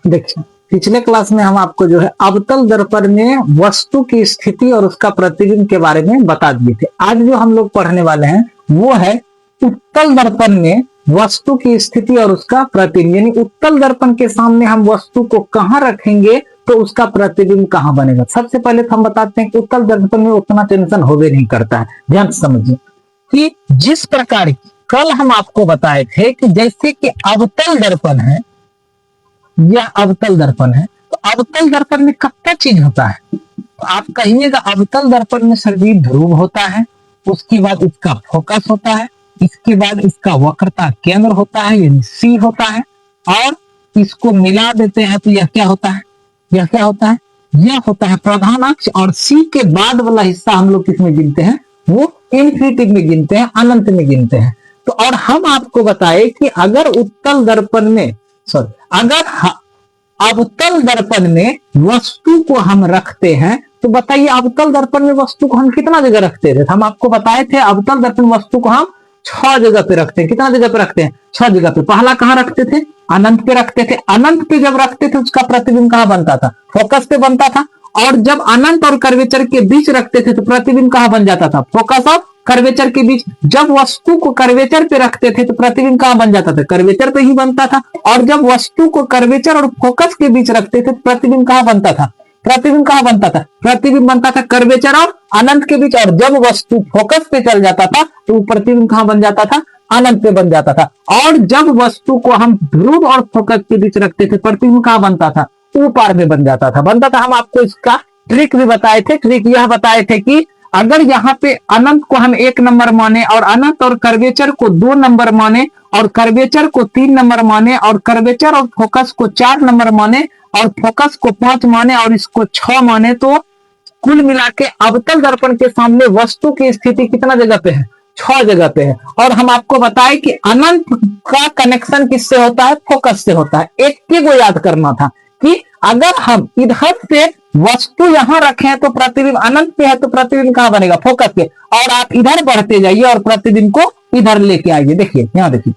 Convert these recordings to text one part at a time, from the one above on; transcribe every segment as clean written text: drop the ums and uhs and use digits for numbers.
देखिए, पिछले क्लास में हम आपको जो है अवतल दर्पण में वस्तु की स्थिति और उसका प्रतिबिंब के बारे में बता दिए थे। आज जो हम लोग पढ़ने वाले हैं वो है उत्तल दर्पण में वस्तु की स्थिति और उसका प्रतिबिंब। यानी उत्तल दर्पण के सामने हम वस्तु को कहां रखेंगे तो उसका प्रतिबिंब कहां बनेगा। सबसे पहले तो हम बताते हैं कि उत्तल दर्पण में उतना टेंशन होवे नहीं करता है। ध्यान से समझिए कि जिस प्रकार की कल हम आपको बताए थे कि जैसे कि अवतल दर्पण है, यह अवतल दर्पण है, तो अवतल दर्पण में कितना चीज होता है। तो आप कहिएगा अवतल दर्पण में सभी ध्रुव होता है, उसके बाद इसका फोकस होता है, इसके बाद इसका वक्रता केंद्र होता है यानी सी होता है, और इसको मिला देते हैं तो यह क्या होता है, यह क्या होता है, यह होता है प्रधान अक्ष। और सी के बाद वाला हिस्सा हम लोग किसमें गिनते हैं, वो इन्फिनिटिव में गिनते हैं, अनंत में गिनते हैं। तो और हम आपको बताए कि अगर उत्तल दर्पण में अगर अवतल दर्पण में वस्तु को हम रखते हैं तो बताइए अवतल दर्पण में वस्तु को हम कितना जगह रखते थे। हम आपको बताए थे अवतल दर्पण वस्तु को हम 6 जगह पे रखते हैं। कितना जगह पे रखते हैं, 6 जगह पे। पहला कहां रखते थे, अनंत पे रखते थे। अनंत पे जब रखते थे उसका प्रतिबिंब कहां बनता था, फोकस पे बनता था। और जब अनंत और कर्वेचर के बीच रखते थे तो प्रतिबिंब कहां बन जाता था, फोकस और कर्वेचर के बीच। जब वस्तु को कर्वेचर पे रखते थे तो प्रतिबिंब कहां बन जाता था, कर्वेचर पे ही बनता था। और जब वस्तु को कर्वेचर और फोकस के बीच रखते थे तो प्रतिबिंब कहां बनता था, प्रतिबिंब कहां बनता था, प्रतिबिंब बनता था कर्वेचर और अनंत के बीच। और जब वस्तु फोकस पे चल जाता था तो प्रतिबिंब कहां बन जाता था, अनंत पे बन जाता था। और जब वस्तु को हम ध्रुव और फोकस के बीच रखते थे प्रतिबिंब कहां बनता था, ऊपर में बन जाता था, बनता था। हम आपको इसका ट्रिक भी बताए थे। ट्रिक यह बताए थे कि अगर यहाँ पे अनंत को हम 1 नंबर माने और अनंत और कर्वेचर को 2 नंबर माने और कर्वेचर को 3 नंबर माने और कर्वेचर और फोकस को 4 नंबर माने और फोकस को 5 माने और इसको 6 माने, तो कुल मिला के अवतल दर्पण के सामने वस्तु की स्थिति कितना जगह पे है, 6 जगह पे है। और हम आपको बताए कि अनंत का कनेक्शन किससे होता है, फोकस से होता है। एक को याद करना था कि अगर हम इधर से वस्तु यहां रखें तो प्रतिबिंब अनंत पे है तो प्रतिबिंब कहां बनेगा, फोकस पे। और आप इधर बढ़ते जाइए और प्रतिबिंब को इधर लेके आइए। देखिए यहां देखिए,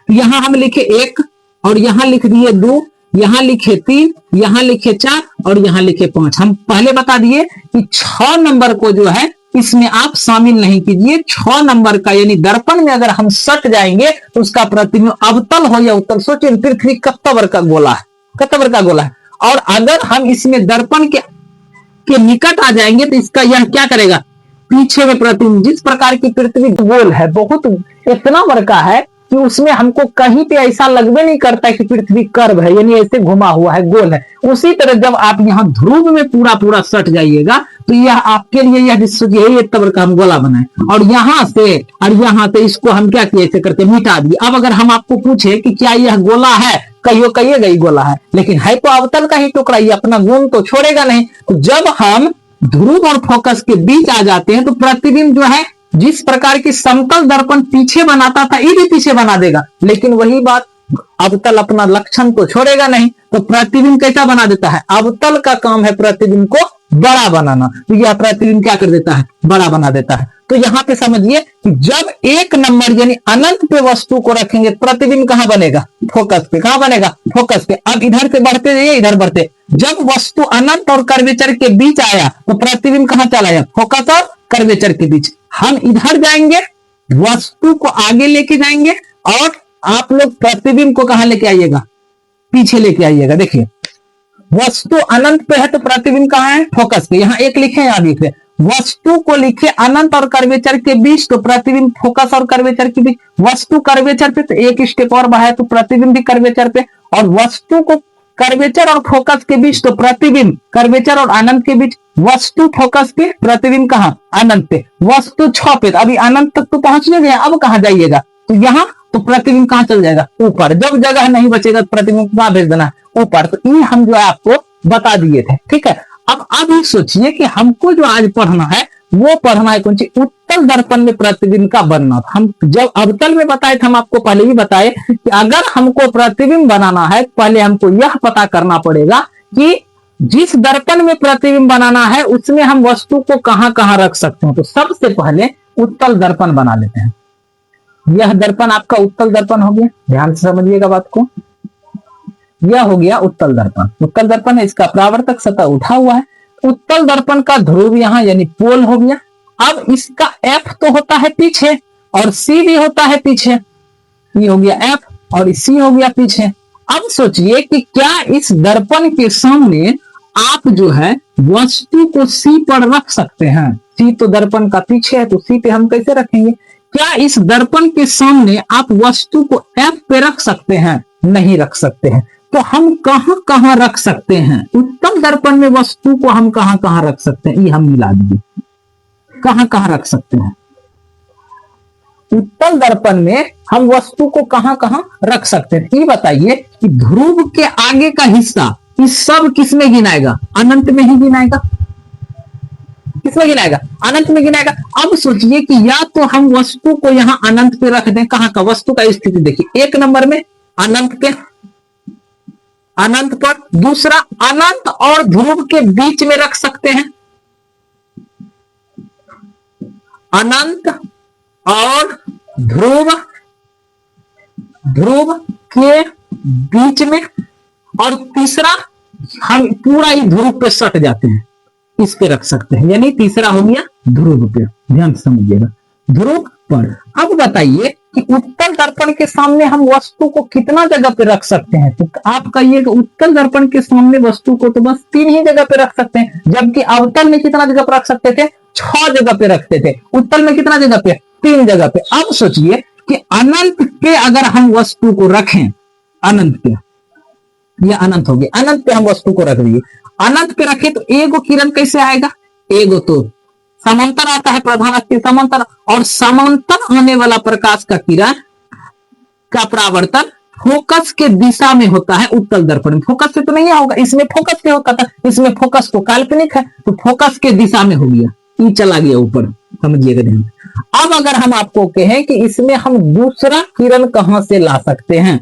यहां हम लिखे 1 और यहां लिख दिए 2, यहां लिखे 3, यहां लिखे 4 और यहां लिखे 5। हम पहले बता दिए कि 6 नंबर को जो है इसमें आप शामिल नहीं कीजिए। 6 नंबर का यानी दर्पण में अगर हम सट जाएंगे तो उसका प्रतिबिंब अवतल हो या उत्तल। सोचिए पृथ्वी कितना बड़ा का गोला है, कितना बड़ा का गोला है। और अगर हम इसमें दर्पण के निकट आ जाएंगे तो इसका यह क्या करेगा, पीछे में प्रतिबिंब। जिस प्रकार की पृथ्वी गोल है, बहुत इतना बड़ा है कि उसमें हमको कहीं पे ऐसा लगवे नहीं करता कि पृथ्वी कर्व है, यानी ऐसे घुमा हुआ है, गोल है। उसी तरह जब आप यहाँ ध्रुव में पूरा पूरा सट जाइएगा तो यह आपके लिए यह सोचिए तबर का हम गोला बनाए और यहाँ से इसको हम क्या किए, ऐसे करके मिटा दिए। अब अगर हम आपको पूछे कि क्या यह गोला है, कहिएगा ही गोला है, लेकिन है तो अवतल का ही टुकड़ा, ये अपना गुण तो छोड़ेगा नहीं। तो जब हम ध्रुव और फोकस के बीच आ जाते हैं तो प्रतिबिंब जो है जिस प्रकार की समतल दर्पण पीछे बनाता था ये भी पीछे बना देगा, लेकिन वही बात अवतल अपना लक्षण तो छोड़ेगा नहीं। तो प्रतिबिंब कैसा बना देता है, अवतल का काम है प्रतिबिंब को बड़ा बनाना, तो यह प्रतिबिंब क्या कर देता है, बड़ा बना देता है। तो यहां पे समझिए कि जब 1 नंबर यानी अनंत पे वस्तु को रखेंगे प्रतिबिंब कहां बनेगा, फोकस पे। कहां बनेगा, फोकस पे। अब इधर से बढ़ते जाइए, इधर बढ़ते, जब वस्तु अनंत और कर्वेचर के बीच आया तो प्रतिबिंब कहां चला गया, फोकस और कर्वेचर के बीच। हम इधर जाएंगे, वस्तु को आगे लेके जाएंगे और आप लोग प्रतिबिंब को कहां लेके आइएगा, पीछे लेके आइएगा। देखिए वस्तु अनंत पे है तो प्रतिबिंब कहां है, फोकस पे। यहां 1 लिखे, यहां लिखे, वस्तु को लिखे अनंत और कर्वेचर के बीच तो प्रतिबिंब फोकस और कर्वेचर के बीच। वस्तु कर्वेचर पे तो 1 स्टेप और बढ़ाए तो प्रतिबिंब भी कर्वेचर पे। और वस्तु को कर्वेचर और फोकस के बीच तो प्रतिबिंब कर्वेचर और अनंत के बीच। वस्तु फोकस पे, प्रतिबिंब कहां, अनंत पे। वस्तु 6 पे, अभी अनंत तक तो पहुंचने गए, अब कहां जाइएगा, तो यहां तो प्रतिबिंब कहां चल जाएगा, ऊपर। जब जगह नहीं बचेगा तो प्रतिबिंब कहां भेज देना, ऊपर। तो ये हम जो है आपको बता दिए थे, ठीक है। अब ये सोचिए कि हमको जो आज पढ़ना है वो पढ़ना है कौन सी, उत्तल दर्पण में प्रतिबिंब का बनना। हम जब अवतल में बताए थे, हम आपको पहले ही बताए कि अगर हमको प्रतिबिंब बनाना है पहले हमको यह पता करना पड़ेगा कि जिस दर्पण में प्रतिबिंब बनाना है उसमें हम वस्तु को कहां कहां रख सकते हैं। तो सबसे पहले उत्तल दर्पण बना लेते हैं। यह दर्पण आपका उत्तल दर्पण हो गया, ध्यान से समझिएगा बात को। यह हो गया उत्तल दर्पण। उत्तल दर्पण है, इसका परावर्तक सतह उठा हुआ है। उत्तल दर्पण का ध्रुव यहाँ यानी पोल हो गया। अब इसका एफ तो होता है पीछे और सी भी होता है पीछे, ये हो गया एफ और सी हो गया पीछे। अब सोचिए कि क्या इस दर्पण के सामने आप जो है वस्तु को सी पर रख सकते हैं? सी तो दर्पण का पीछे है, तो सी पे हम कैसे रखेंगे? क्या इस दर्पण के सामने आप वस्तु को एफ पे रख सकते हैं? नहीं रख सकते हैं। तो हम कहां कहां रख सकते हैं? उत्तल दर्पण में वस्तु को हम कहां कहां रख सकते हैं? ये हम मिला दीजिए, कहां कहां रख सकते हैं? उत्तल दर्पण में हम वस्तु को कहां कहां रख सकते हैं? ये बताइए कि ध्रुव के आगे का हिस्सा इस सब किसमें गिनाएगा? अनंत में ही गिनाएगा। किसमें गिनाएगा? अनंत में गिनाएगा। अब सोचिए कि या तो हम वस्तु को यहां अनंत पे रख दें, कहां का? वस्तु का स्थिति देखिए, एक नंबर में अनंत पे, अनंत पर। दूसरा, अनंत और ध्रुव के बीच में रख सकते हैं, अनंत और ध्रुव, ध्रुव के बीच में। और तीसरा, हम पूरा ही ध्रुव पे सट जाते हैं, इस पे रख सकते हैं, यानी तीसरा हो गया ध्रुव पे। ध्यान से समझिएगा, ध्रुव पर। अब बताइए कि उत्तल दर्पण के सामने हम वस्तु को कितना जगह पे रख सकते हैं? तो आप कहिएगा उत्तल दर्पण के सामने वस्तु को तो बस 3 ही जगह पे रख सकते हैं, जबकि अवतल में कितना जगह पे रख सकते थे? 6 जगह पे रखते थे। उत्तल में कितना जगह पे? 3 जगह पे। अब सोचिए कि अनंत पे अगर हम वस्तु को रखें, अनंत पे, यह अनंत हो गया, अनंत पे हम वस्तु को रख दिए, अनंत पे रखे तो एगो किरण कैसे आएगा? एगो तो समांतर आता है, प्रधान अक्ष समांतर, और समांतर आने वाला प्रकाश का किरण का परावर्तन फोकस के दिशा में होता है उत्तल दर्पण में। फोकस से तो नहीं होगा, इसमें फोकस से होता था, इसमें फोकस तो काल्पनिक है, तो फोकस के दिशा में हो गया, ये चला गया ऊपर, समझिएगा ध्यान। अब अगर हम आपको कहें कि इसमें हम दूसरा किरण कहां से ला सकते हैं,